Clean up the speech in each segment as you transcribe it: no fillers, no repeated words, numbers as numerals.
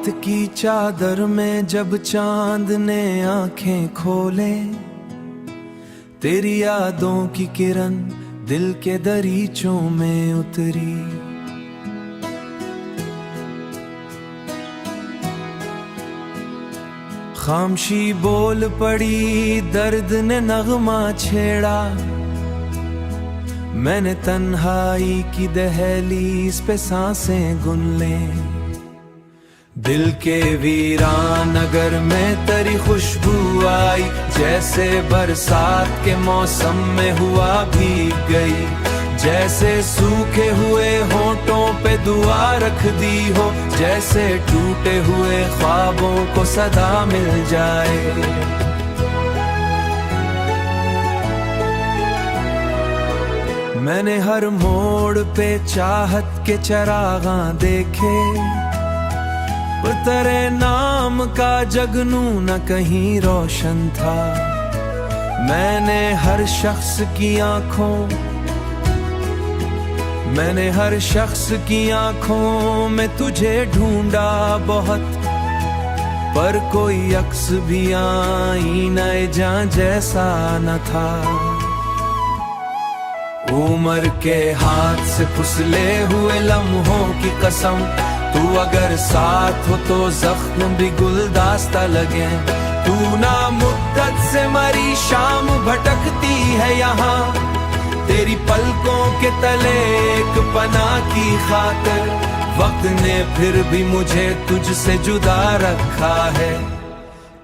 रात की चादर में जब चांद ने आंखें खोले, तेरी यादों की किरण दिल के दरीचों में उतरी। खामोशी बोल पड़ी, दर्द ने नगमा छेड़ा, मैंने तन्हाई की दहलीज पे सांसें गुन ले। दिल के वीरान नगर में तेरी खुशबू आई, जैसे बरसात के मौसम में हुआ भीग गई। जैसे सूखे हुए होंठों पे दुआ रख दी हो, जैसे टूटे हुए ख्वाबों को सदा मिल जाए। मैंने हर मोड़ पे चाहत के चरागां देखे, पर तेरे नाम का जगनू न कहीं रोशन था। मैंने हर शख्स की आंखों में तुझे ढूंढा बहुत, पर कोई अक्स भी आईना जान जैसा न था। उम्र के हाथ से फुसले हुए लम्हों की कसम, तू अगर साथ हो तो जख्म भी गुलदास्ता लगे। तू ना मुद्दत से मरी शाम भटकती है यहाँ, तेरी पलकों के तले एक पनाह की खातिर। वक्त ने फिर भी मुझे तुझसे जुदा रखा है।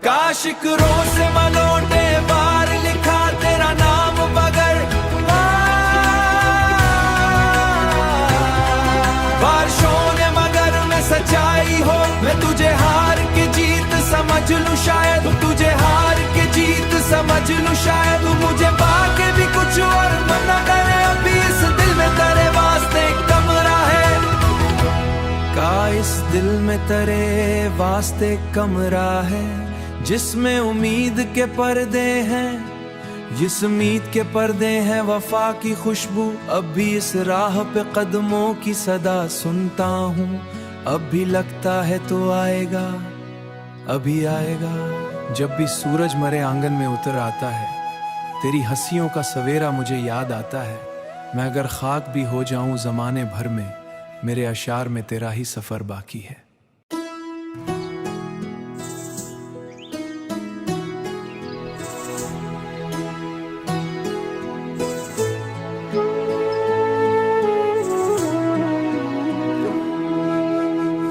काश इकरों से मलौटे बार लिखा तेरा नाम बगर, बारिशों ने मगर में सच्चाई हो। मैं तुझे हार के जीत समझ लूं शायद, तुझे हार के जीत समझ लूं शायद। मुझे पाके भी कुछ और मना करे, अभी इस दिल में तेरे वास्ते कमरा है। का इस दिल में तेरे वास्ते कमरा है, जिसमें उम्मीद के पर्दे हैं। जिस उम्मीद के पर्दे हैं वफा की खुशबू, अब भी इस राह पे कदमों की सदा सुनता हूँ। अब भी लगता है तो आएगा, अभी आएगा। जब भी सूरज मरे आंगन में उतर आता है, तेरी हंसियों का सवेरा मुझे याद आता है। मैं अगर खाक भी हो जाऊं जमाने भर में, मेरे अशार में तेरा ही सफर बाकी है।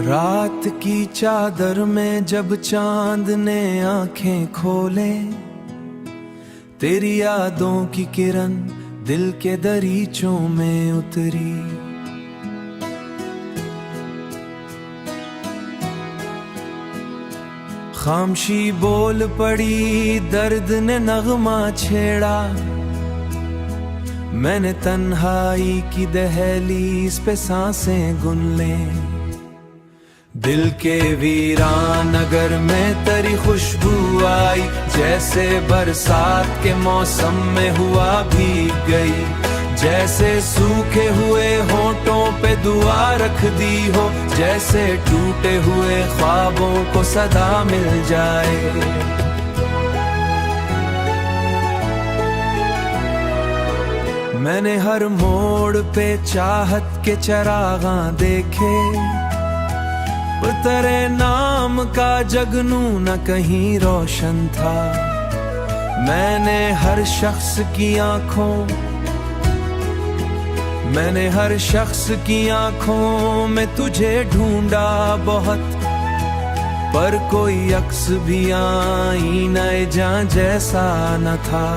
रात की चादर में जब चांद ने आंखें खोले, तेरी यादों की किरण दिल के दरीचों में उतरी। खामोशी बोल पड़ी, दर्द ने नगमा छेड़ा, मैंने तन्हाई की दहलीज पे सांसें गुन ले। दिल के वीरान नगर में तेरी खुशबू आई, जैसे बरसात के मौसम में हुआ भीग गई। जैसे सूखे हुए होंठों पे दुआ रख दी हो, जैसे टूटे हुए ख्वाबों को सदा मिल जाए। मैंने हर मोड़ पे चाहत के चरागां देखे, पर तेरे नाम का जगनू न कहीं रोशन था। मैंने हर शख्स की आंखों में तुझे ढूंढा बहुत, पर कोई अक्स भी आईना जान जैसा न था।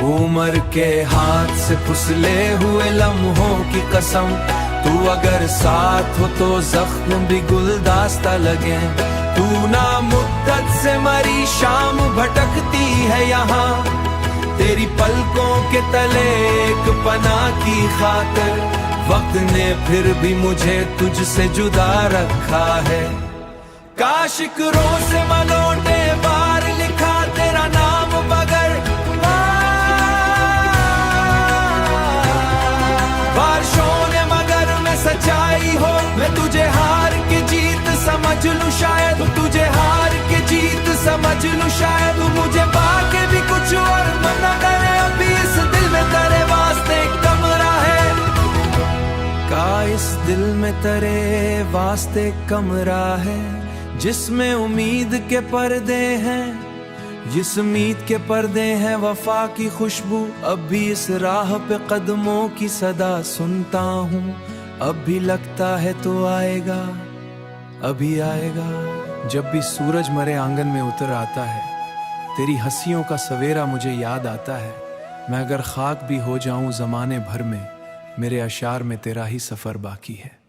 उम्र के हाथ से फुसले हुए लम्हों की कसम, तू अगर साथ हो तो जख्म भी गुलदास्ता लगे। तू ना मुद्दत से मरी शाम भटकती है यहाँ, तेरी पलकों के तले एक पनाह की खातिर। वक्त ने फिर भी मुझे तुझसे जुदा रखा है। काश इकरों से मलौटे बार लिखा तेरा नाम बगर, बारिशों ने मगर में सच्चाई हो। मैं तुझे हार के लूं शायद, तुझे हार के जीत समझ लूं शायद, मुझे पाके भी कुछ और मना करे, अभी इस दिल में तेरे वास्ते कमरा है, का इस दिल में तेरे वास्ते कमरा है, जिसमें उम्मीद के पर्दे हैं, जिस उम्मीद के पर्दे हैं वफा की खुशबू, अब भी इस राह पे कदमों की सदा सुनता हूँ, अब भी लगता है तो आएगा, अभी आएगा। जब भी सूरज मरे आंगन में उतर आता है, तेरी हंसियों का सवेरा मुझे याद आता है, मैं अगर खाक भी हो जाऊं जमाने भर में, मेरे अशार में तेरा ही सफर बाकी है।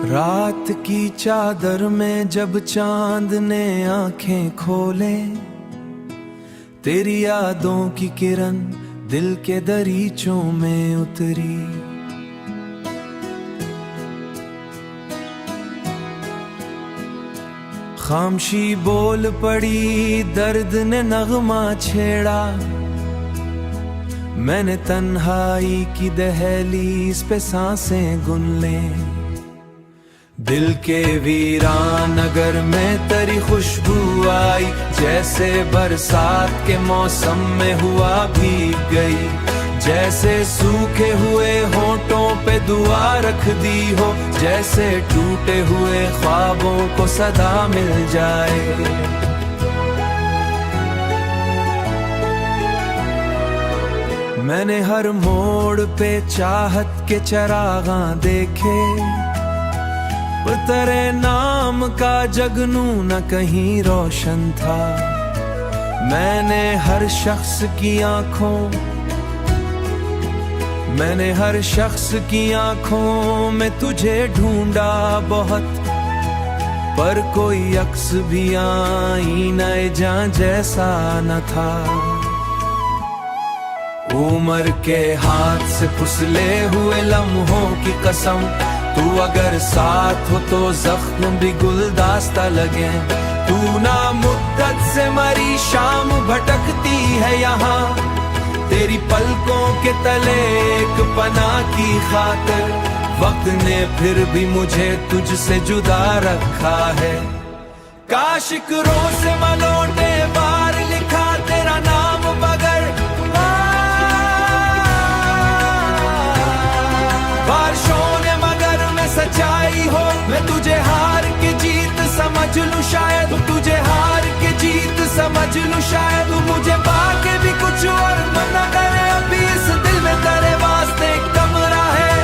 रात की चादर में जब चांद ने आंखें खोले, तेरी यादों की किरण दिल के दरीचों में उतरी, खामोशी बोल पड़ी, दर्द ने नगमा छेड़ा, मैंने तन्हाई की दहलीज पे सांसें गुन लें, दिल के वीरान नगर में तेरी खुशबू आई, जैसे बरसात के मौसम में हुआ भीग गई, जैसे सूखे हुए होंठों पे दुआ रख दी हो, जैसे टूटे हुए ख्वाबों को सदा मिल जाए। मैंने हर मोड़ पे चाहत के चरागां देखे, तेरे नाम का जगनू न कहीं रोशन था, मैंने हर शख्स की आंखों में तुझे ढूंढा बहुत, पर कोई अक्स भी आईना जां जैसा न था, उम्र के हाथ से फुसले हुए लम्हों की कसम, तू अगर साथ हो तो जख्म भी गुलदास्ता लगे, तू ना मुद्दत से मरी शाम भटकती है यहाँ, तेरी पलकों के तले एक पनाह की खातिर, वक्त ने फिर भी मुझे तुझसे जुदा रखा है, काश इकरों से मलौटे बार लिखा तेरा नाम मगर, बारिशों ने मगर में सच्चाई हो, मैं तुझे हार के जीत समझ लूं शायद, तुझे हार के जीत समझ लूं शायद, मुझे पाके भी कुछ और मना करे, अभी इस दिल में तेरे वास्ते कमरा है,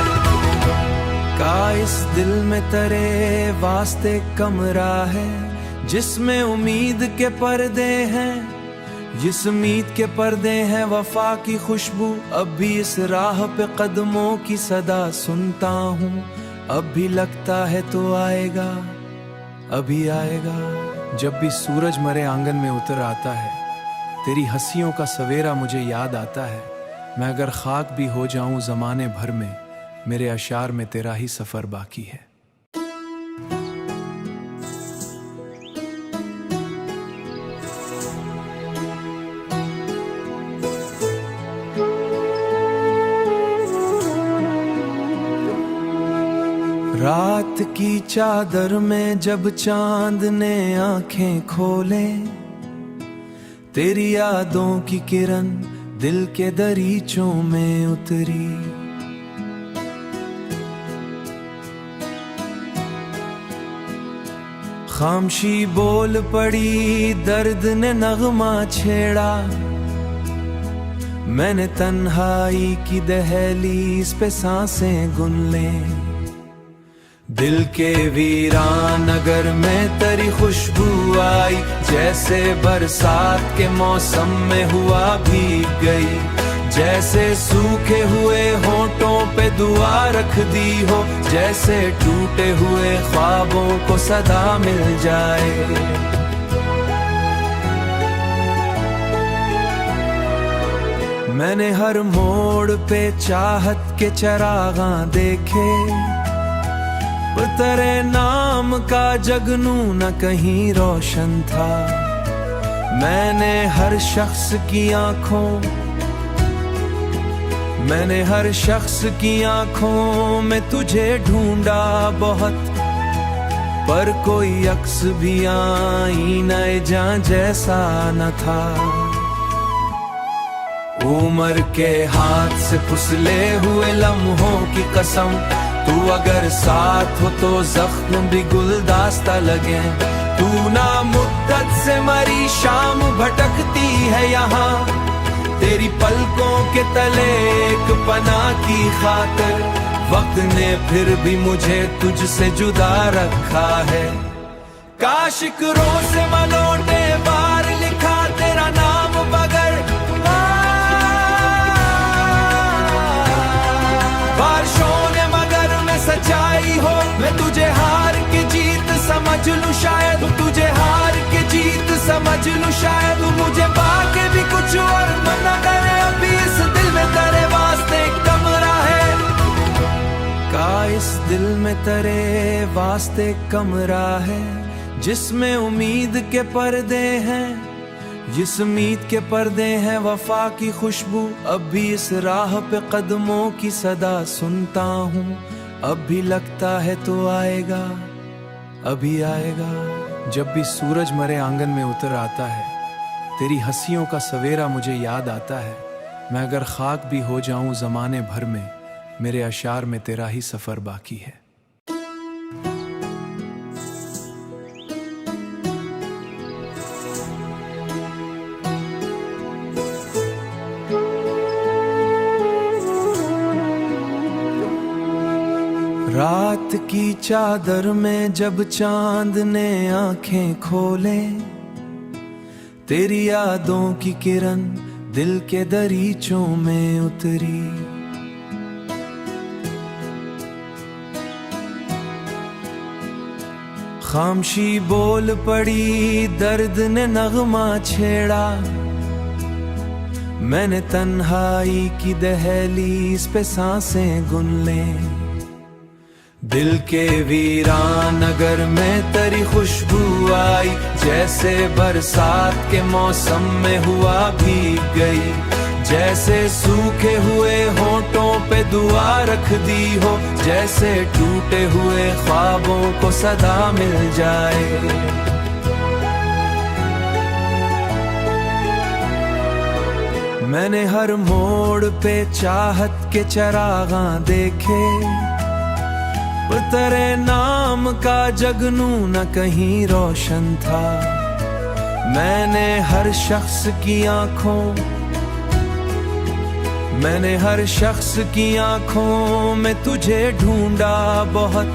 का इस दिल में तेरे वास्ते कमरा है, जिसमें उम्मीद के पर्दे हैं, जिस उम्मीद के पर्दे हैं वफा की खुशबू, अब भी इस राह पे कदमों की सदा सुनता हूँ, अब भी लगता है तो आएगा, अभी आएगा। जब भी सूरज मरे आंगन में उतर आता है, तेरी हंसियों का सवेरा मुझे याद आता है, मैं अगर खाक भी हो जाऊं जमाने भर में, मेरे अशार में तेरा ही सफर बाकी है। रात की चादर में जब चांद ने आंखें खोले, तेरी यादों की किरण दिल के दरीचों में उतरी, खामोशी बोल पड़ी, दर्द ने नगमा छेड़ा, मैंने तन्हाई की दहलीज पे सांसें गुन लें, दिल के वीरान नगर में तेरी खुशबू आई, जैसे बरसात के मौसम में हुआ भीग गई, जैसे सूखे हुए होंठों पे दुआ रख दी हो, जैसे टूटे हुए ख्वाबों को सदा मिल जाए। मैंने हर मोड़ पे चाहत के चरागां देखे, तेरे नाम का जगनू न कहीं रोशन था। मैंने हर शख्स की आंखों में तुझे ढूंढा बहुत, पर कोई अक्स भी आईना जान जैसा न था। उम्र के हाथ से फिसले हुए लम्हों की कसम, तू अगर साथ हो तो जख्म भी गुलदास्ता लगे। तू ना मुद्दत से मरी शाम भटकती है यहाँ, तेरी पलकों के तले एक पनाह की खातिर। वक्त ने फिर भी मुझे तुझसे जुदा रखा है। काश इकरों से मलौटे बार लिखा तेरा नाम बगर, बारिशों ने मगर में सच्चाई हो। मैं तुझे हार के जीत समझ लूं शायद, तुझे हार के जीत समझ लूं शायद। मुझे पाके भी कुछ और मना करे, अभी इस दिल में तेरे वास्ते कमरा है। का इस दिल में तेरे वास्ते कमरा है, जिसमें उम्मीद के पर्दे हैं, जिस उम्मीद के पर्दे हैं वफा की खुशबू। अब भी इस राह पे कदमों की सदा सुनता हूँ, अब भी लगता है तो आएगा, अभी आएगा। जब भी सूरज मरे आंगन में उतर आता है, तेरी हंसियों का सवेरा मुझे याद आता है। मैं अगर खाक भी हो जाऊं जमाने भर में, मेरे अशार में तेरा ही सफर बाकी है। रात की चादर में जब चांद ने आंखें खोले, तेरी यादों की किरण दिल के दरीचों में उतरी। खामोशी बोल पड़ी, दर्द ने नगमा छेड़ा। मैंने तन्हाई की दहलीज पे सांसें गुन लें। दिल के वीरान नगर में तेरी खुशबू आई, जैसे बरसात के मौसम में हुआ भीग गई। जैसे सूखे हुए होंठों पे दुआ रख दी हो, जैसे टूटे हुए ख्वाबों को सदा मिल जाए। मैंने हर मोड़ पे चाहत के चरागां देखे, पर तेरे नाम का जगनू न कहीं रोशन था। मैंने हर शख्स की आंखों में तुझे ढूंढा बहुत,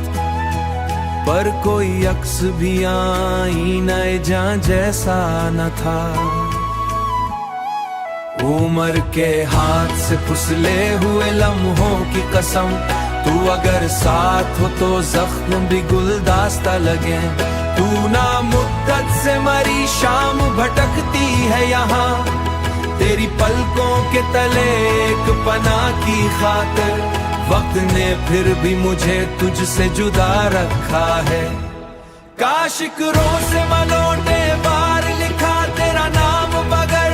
पर कोई अक्स भी आईना जान जैसा न था। उम्र के हाथ से फिसले हुए लम्हों की कसम, तू अगर साथ हो तो जख्म भी गुलदास्ता लगे। तू ना मुद्दत से मरी शाम भटकती है यहाँ, तेरी पलकों के तले एक पनाह की खातिर। वक्त ने फिर भी मुझे तुझसे जुदा रखा है। काश इकरों से मलौटे बार लिखा तेरा नाम बगर,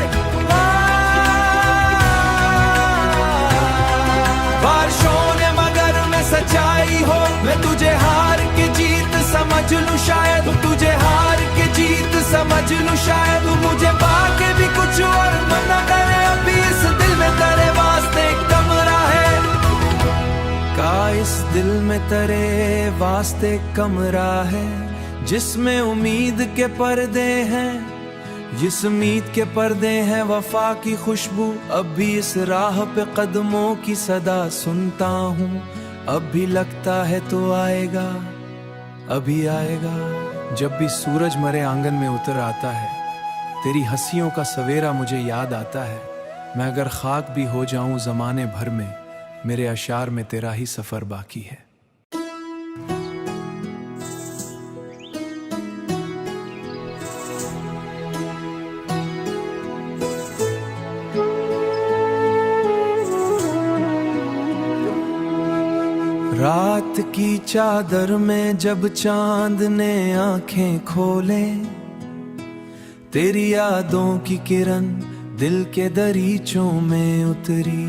बारिशों ने मगर में सच्चाई हो। मैं तुझे हार के जीत समझ लूं शायद, तुझे हार के जीत समझ लूं शायद। मुझे पाके भी कुछ और मना करे, अभी इस दिल में तेरे वास्ते कमरा है। का इस दिल में तेरे वास्ते कमरा है, जिसमें उम्मीद के पर्दे हैं, जिस उम्मीद के पर्दे हैं वफा की खुशबू। अब भी इस राह पे कदमों की सदा सुनता हूँ, अब भी लगता है तो आएगा, अभी आएगा। जब भी सूरज मरे आंगन में उतर आता है, तेरी हंसियों का सवेरा मुझे याद आता है। मैं अगर खाक भी हो जाऊं जमाने भर में, मेरे अशार में तेरा ही सफर बाकी है। रात रात की चादर में जब चांद ने आंखें खोले, तेरी यादों की किरण दिल के दरीचों में उतरी।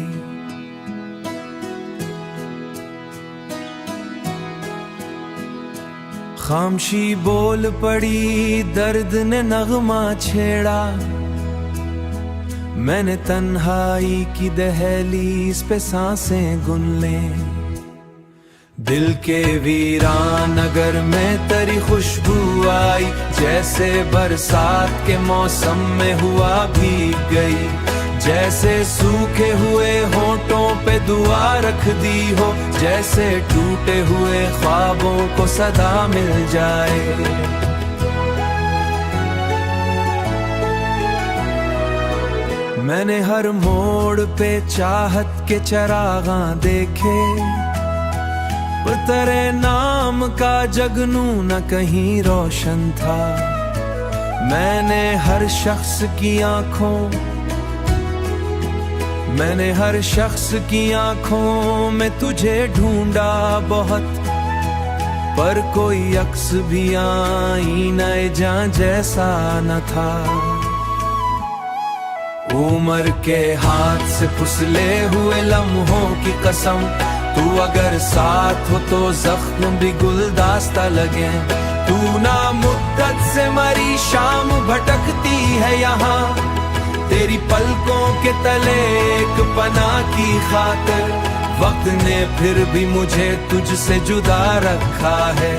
खामोशी बोल पड़ी, दर्द ने नगमा छेड़ा, मैंने तन्हाई की दहलीज पे सांसें गुन लें। दिल के वीरान नगर में तेरी खुशबू आई, जैसे बरसात के मौसम में हुआ भीग गई। जैसे सूखे हुए होठों पे दुआ रख दी हो, जैसे टूटे हुए ख्वाबों को सदा मिल जाए। मैंने हर मोड़ पे चाहत के चरागां देखे, पर तेरे नाम का जगनू न कहीं रोशन था। मैंने हर शख्स की आंखों में तुझे ढूंढा बहुत, पर कोई अक्स भी आईना जान जैसा न था। उम्र के हाथ से फुसले हुए लम्हों की कसम, तू अगर साथ हो तो जख्म भी गुलदास्ता लगे। तू ना मुद्दत से मरी शाम भटकती है यहाँ, तेरी पलकों के तले एक पनाह की खातिर। वक्त ने फिर भी मुझे तुझसे जुदा रखा है।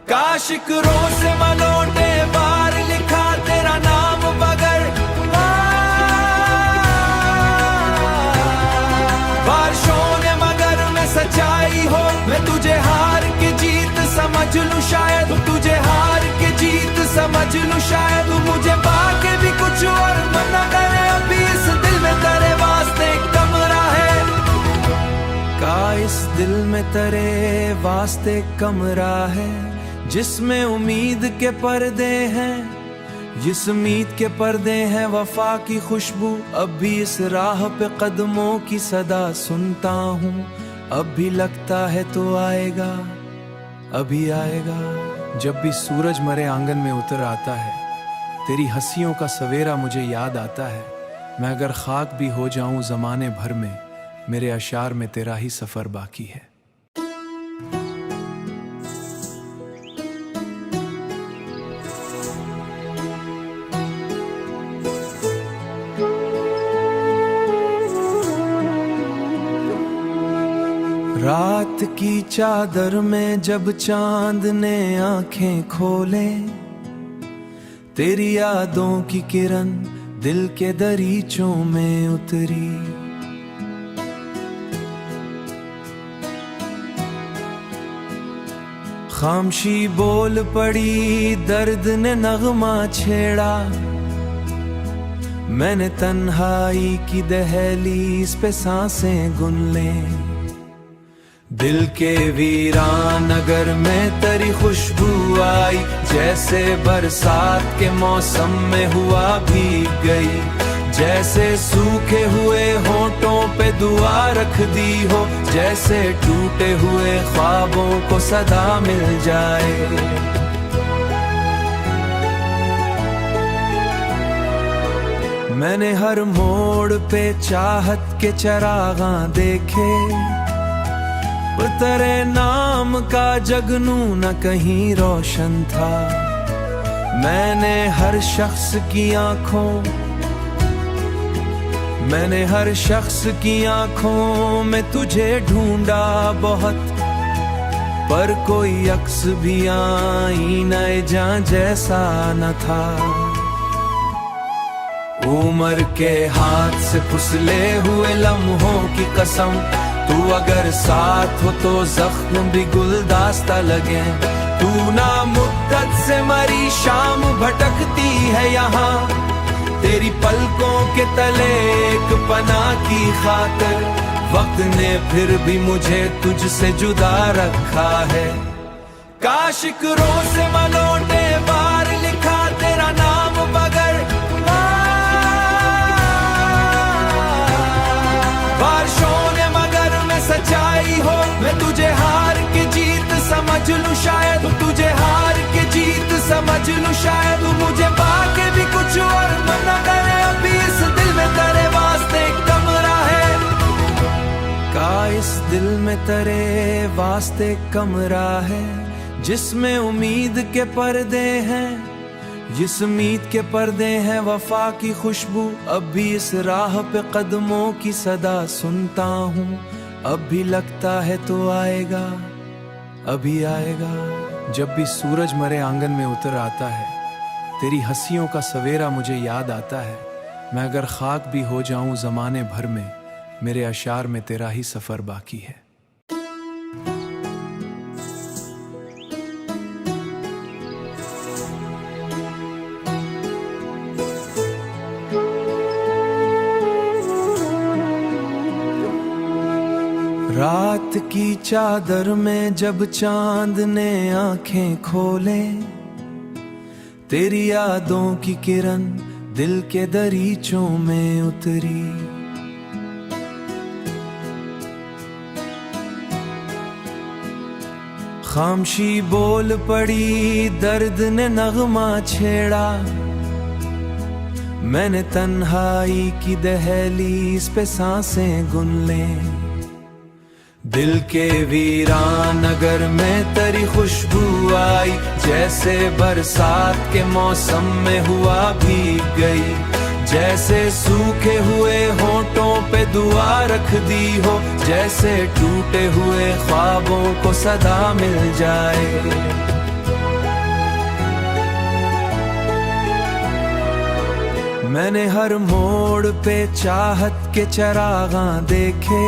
काश एक रोज से मलौटे बार लिखा तेरा नाम बगर, बारिशों ने मगर में सच्चाई हो। मैं तुझे हार के जीत समझ लूं शायद, तुझे हार के जीत समझ लूं शायद। मुझे पाके भी कुछ और मना करे, अभी इस दिल में तेरे वास्ते कमरा है। का इस दिल में तेरे वास्ते कमरा है, जिसमें उम्मीद के पर्दे हैं, जिस उम्मीद के पर्दे हैं वफा की खुशबू। अब भी इस राह पे कदमों की सदा सुनता हूँ, अब भी लगता है तो आएगा, अभी आएगा। जब भी सूरज मरे आंगन में उतर आता है, तेरी हंसियों का सवेरा मुझे याद आता है। मैं अगर खाक भी हो जाऊं जमाने भर में, मेरे अशार में तेरा ही सफर बाकी है। रात की चादर में जब चांद ने आंखें खोले, तेरी यादों की किरण दिल के दरीचों में उतरी। खामोशी बोल पड़ी, दर्द ने नगमा छेड़ा, मैंने तन्हाई की दहलीज पे सांसें गुन लें। दिल के वीरान नगर में तेरी खुशबू आई, जैसे बरसात के मौसम में हुआ भीग गई। जैसे सूखे हुए होठों पे दुआ रख दी हो, जैसे टूटे हुए ख्वाबों को सदा मिल जाए। मैंने हर मोड़ पे चाहत के चरागां देखे, पर तेरे नाम का जगनू न कहीं रोशन था। मैंने हर शख्स की आंखों में तुझे ढूंढा बहुत, पर कोई अक्स भी आईना जान जैसा न था। उम्र के हाथ से फुसले हुए लम्हों की कसम, तू अगर साथ हो तो जख्म भी गुलदास्ता लगे। तू ना मुद्दत से मरी शाम भटकती है यहाँ, तेरी पलकों के तले एक पनाह की खातिर। वक्त ने फिर भी मुझे तुझसे जुदा रखा है। काश एक रोज से मलौटे बार लिखा तेरा नाम बगर, बारिशों ने मगर में सच्चाई हो। मैं तुझे हार के लूं शायद, तुझे हार के जीत समझ लूं शायद, मुझे पाके भी कुछ और मना करे, अभी इस दिल में तेरे वास्ते कमरा है। का इस दिल में तेरे वास्ते कमरा है, जिसमें उम्मीद के पर्दे हैं, जिस उम्मीद के पर्दे हैं वफा की खुशबू। अब भी इस राह पे कदमों की सदा सुनता हूँ, अब भी लगता है तो आएगा, अभी आएगा। जब भी सूरज मेरे आंगन में उतर आता है, तेरी हंसियों का सवेरा मुझे याद आता है। मैं अगर खाक भी हो जाऊं जमाने भर में, मेरे अशार में तेरा ही सफर बाकी है। रात की चादर में जब चांद ने आंखें खोले, तेरी यादों की किरण दिल के दरीचों में उतरी। खामोशी बोल पड़ी, दर्द ने नगमा छेड़ा, मैंने तन्हाई की दहलीज पे सांसें गुन लें। दिल के वीरान नगर में तेरी खुशबू आई, जैसे बरसात के मौसम में हुआ भीग गई, जैसे सूखे हुए होंठों पे दुआ रख दी हो, जैसे टूटे हुए ख्वाबों को सदा मिल जाए। मैंने हर मोड़ पे चाहत के चरागां देखे,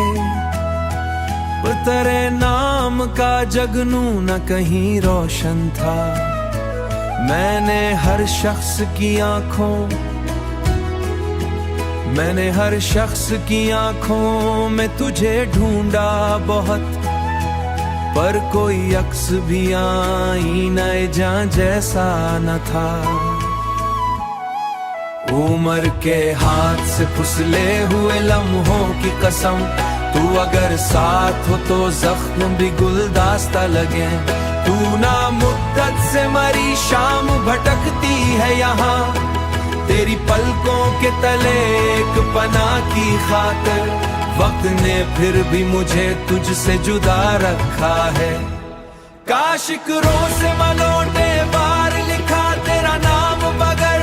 पर तेरे नाम का जगनू न कहीं रोशन था। मैंने हर शख्स की आंखों में तुझे ढूंढा बहुत, पर कोई अक्स भी आईना जान जैसा न था। उम्र के हाथ से फुसले हुए लम्हों की कसम, तू अगर साथ हो तो जख्म भी गुलदास्ता लगे। तू ना मुद्दत से मरी शाम भटकती है यहाँ, तेरी पलकों के तले एक पनाह की खातिर, वक्त ने फिर भी मुझे तुझसे जुदा रखा है। काश इकरों से मलौटे बार लिखा तेरा नाम मगर,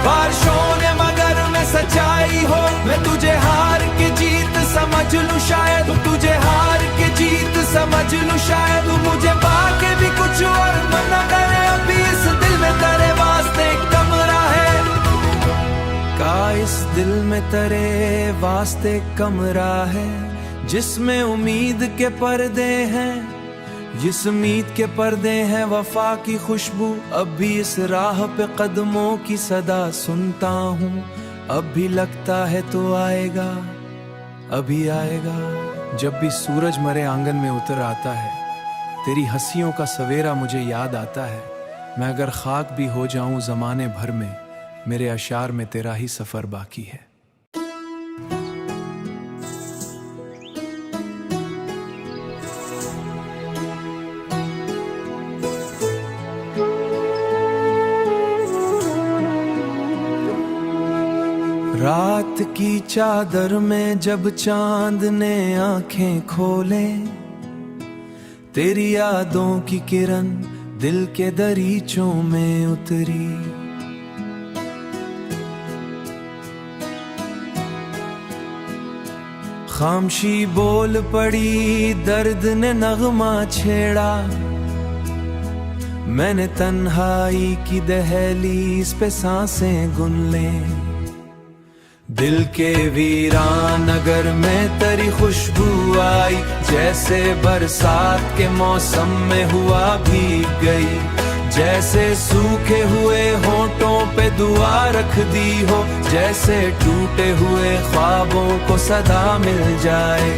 बारिशों ने मगर में सच्चाई हो, मैं तुझे हार के जीत समझ लूं शायद, तुझे हार के जीत समझ लूं शायद, मुझे पाके भी कुछ और मना करे, अभी इस दिल में तेरे वास्ते कमरा है। का इस दिल में तेरे वास्ते कमरा है, जिसमें उम्मीद के पर्दे हैं, जिस उम्मीद के पर्दे हैं वफा की खुशबू। अब भी इस राह पे कदमों की सदा सुनता हूँ, अब भी लगता है तो आएगा, अभी आएगा। जब भी सूरज मेरे आंगन में उतर आता है, तेरी हंसियों का सवेरा मुझे याद आता है। मैं अगर खाक भी हो जाऊं जमाने भर में, मेरे अशार में तेरा ही सफर बाकी है। रात की चादर में जब चांद ने आंखें खोले, तेरी यादों की किरण दिल के दरीचों में उतरी। खामोशी बोल पड़ी, दर्द ने नगमा छेड़ा, मैंने तन्हाई की दहलीज पे सांसें गुन लें। दिल के वीरान नगर में तेरी खुशबू आई, जैसे बरसात के मौसम में हुआ भीग गई, जैसे सूखे हुए होंठों पे दुआ रख दी हो, जैसे टूटे हुए ख्वाबों को सदा मिल जाए।